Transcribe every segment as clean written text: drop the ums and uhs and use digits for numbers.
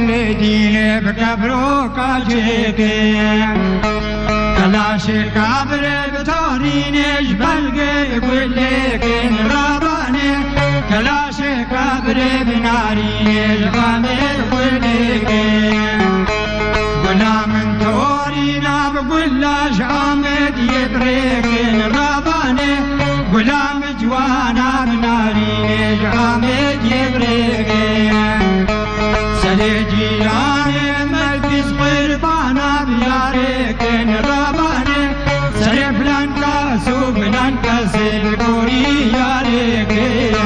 دینه بکبرو کاجیکه کلاش کابره بتارینش بلگه گلیکن رابانه کلاش کابره بنارینش غامر گلیکه غلام تورینا بگلاش آمد یبریکن رابانه غلام جوانا بنارینش آمد یبریکه سلیجیانه ملکس قربانا بیارکن رابانه سر فلان کاسو فلان کسی بگوری یارکن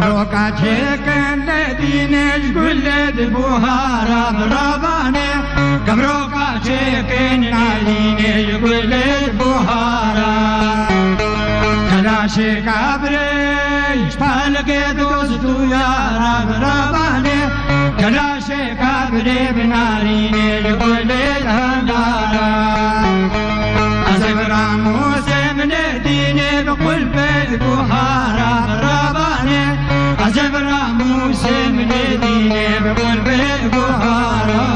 بروکا چکن لدینش گلد بوهارا برابانه کبروکا چکن نالینش گلد بوهارا کلاش کابرش پالگه دوستو یارا برابانه کلاش کابره بنارینش گلد هندارا از ابراموس من دینه بقل بید بوهارا برابانه از ابراموس من دینه بقل بید بوهارا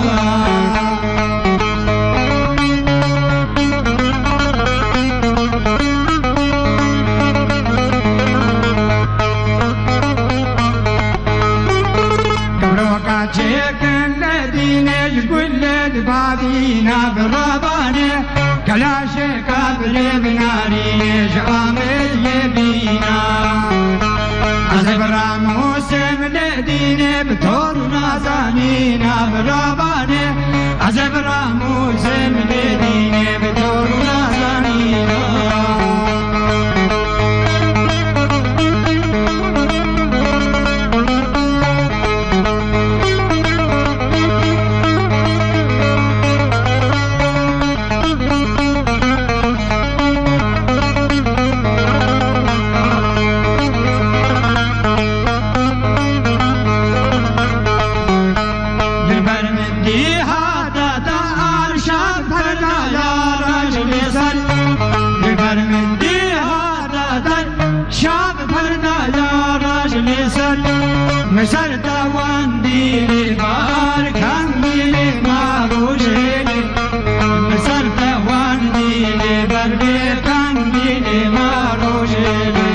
چکن لدینش گلد بابینا برابانه کلاش کابل بنارینش آمد یبینا از ابراموسم لدینه بطور نازانینا برابانه از ابراموسم لدینه بطور نازانینا مثل دوان دیلی بار کندیلی ماروشیلی مثل دوان دیلی بر کندیلی ماروشیلی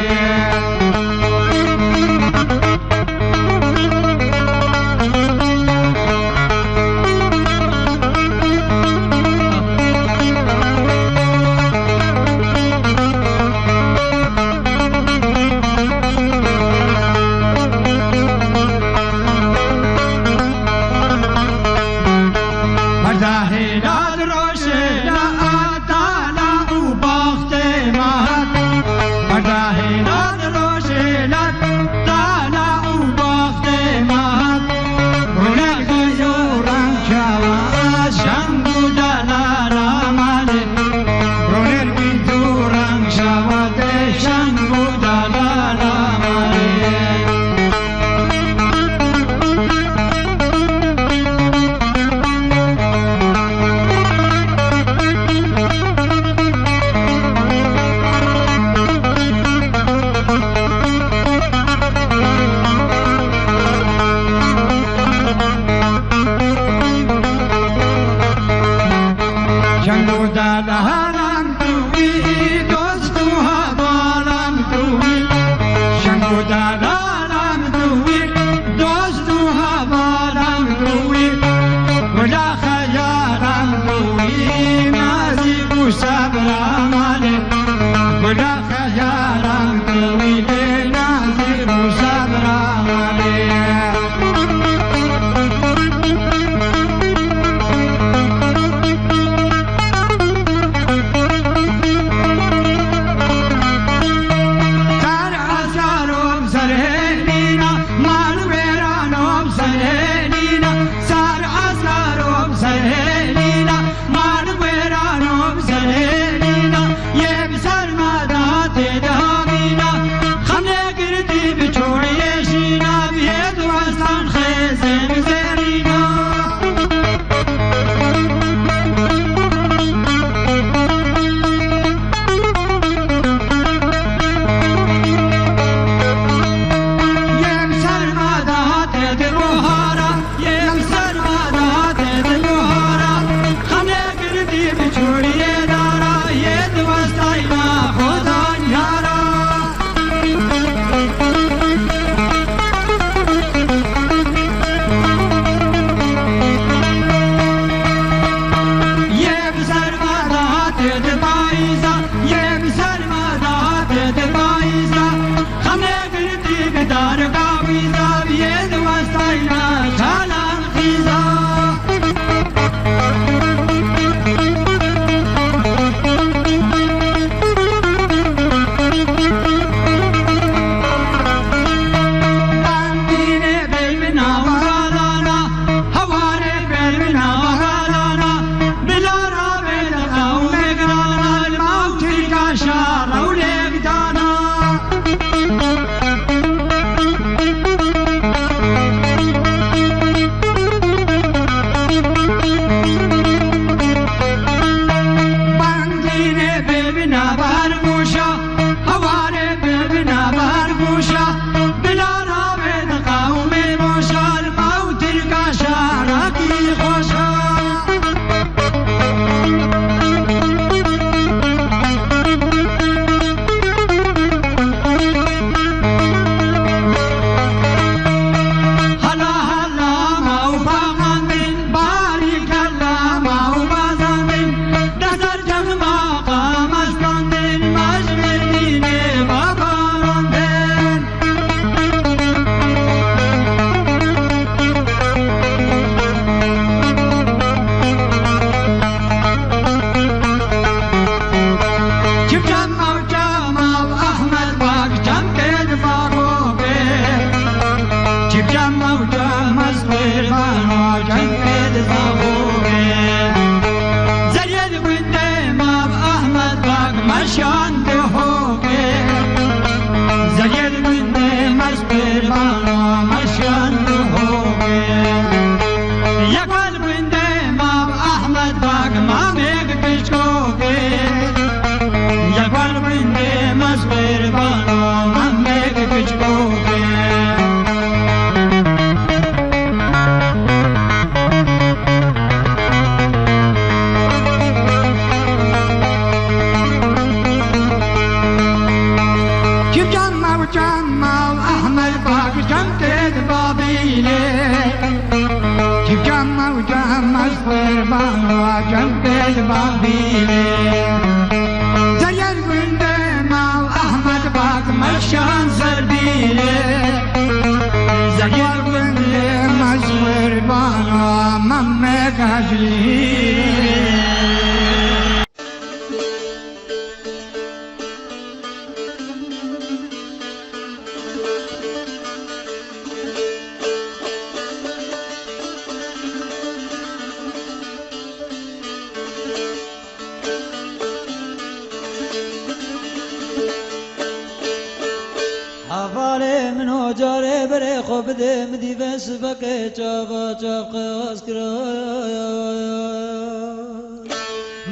سر مدار گردی بچوری دارا یه دوستای ما خدا یارا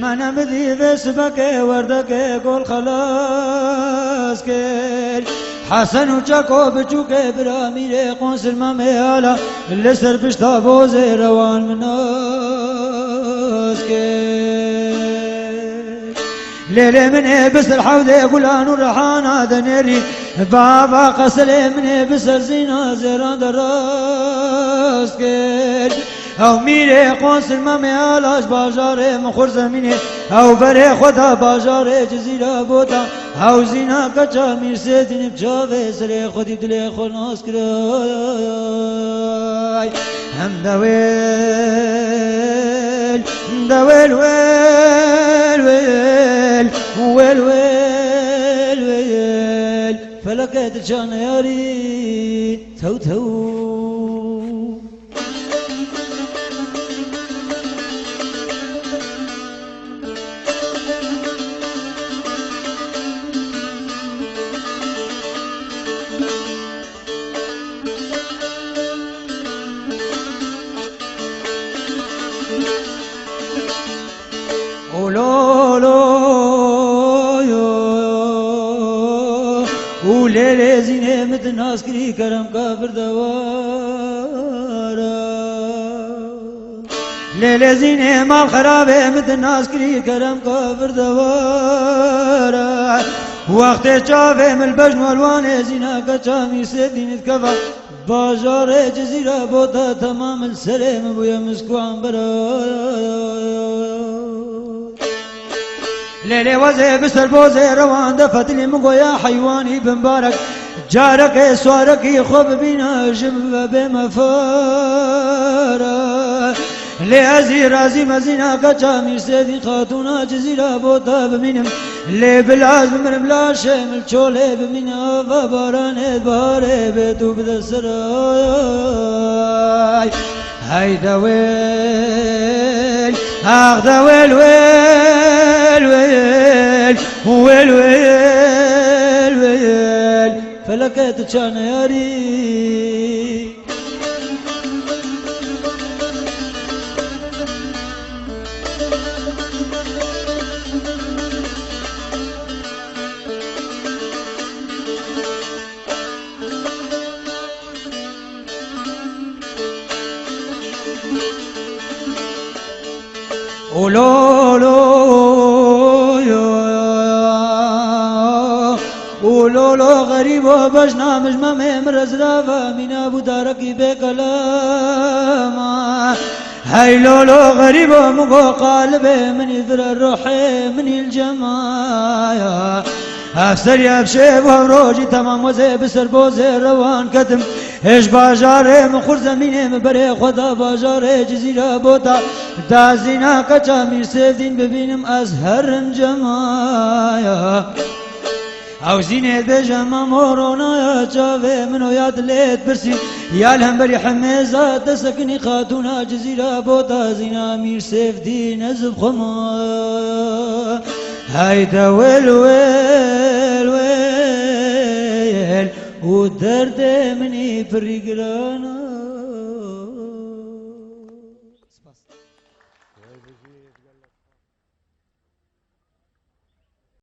منم دیو سبک وردک گل خلاص کرد حسن و چکو بچوک برا میره قنصل ممیالا لسر پشتا بوز روان مناس کرد لیل منه بسر حوده گلان و رحانا دنری بابا قسل منه بسر زینا زیران دراس کرد او میره قنصل ممیالاش باجار مخور زمینه او بره خدا باجار جزیره بودا او زینا کچا میرسه دین بجاوه سر خودی دل خوناس کرای هم دویل دویل ویل ویل ویل ویل ویل فلکت جان یاری تو تو وليلة زينة متناس كري كرم كافر دوارا ليلة زينة مال خرابة مثل الناس كري كرم كافر دوارة وقت شافه من البجن والوان زينة كشامي سيدين تكفى باجار جزيرة بوتا تمام السلام بويا مسكوان برا ليلة وزي بسر بوزي روان دفت لي مقويا حيواني بمبارك جارك سوارك خوب بينا جب بمفارة لأزي رازي مزينا كتامي سيدي خاتونا جزيرة بوتا بمينم لي بالعزم من بلا شمل شولي بمينا فباران بهاري بيتو بدا السراي هيدا ويل اخدا ويل ويل ويل ويل ويل ويل فلكت تشان ياري ولولو ولولو غريب وبجنا مجمع مرز رافا من ابو داركي بكلام هاي لولو غريب ومقو قلبي من يذر الروح من الجمايا افسر يبشب وروجي تمام وزي بسر بوزي روان كتم ايش باجاره مخور زمینه مبره خدا باجاره جزیره بوتا دازینا کچا میر سیدین ببینم از هرم جمایا او زینت بجمع مورونا جاوه منو یاد لیت برسی یالهم بری حمیزه دسکنی خاتونا جزیره بوتا زینا میر سیدین ازب خما هایدا ویل ویل ویل ودرد مني بريقرانا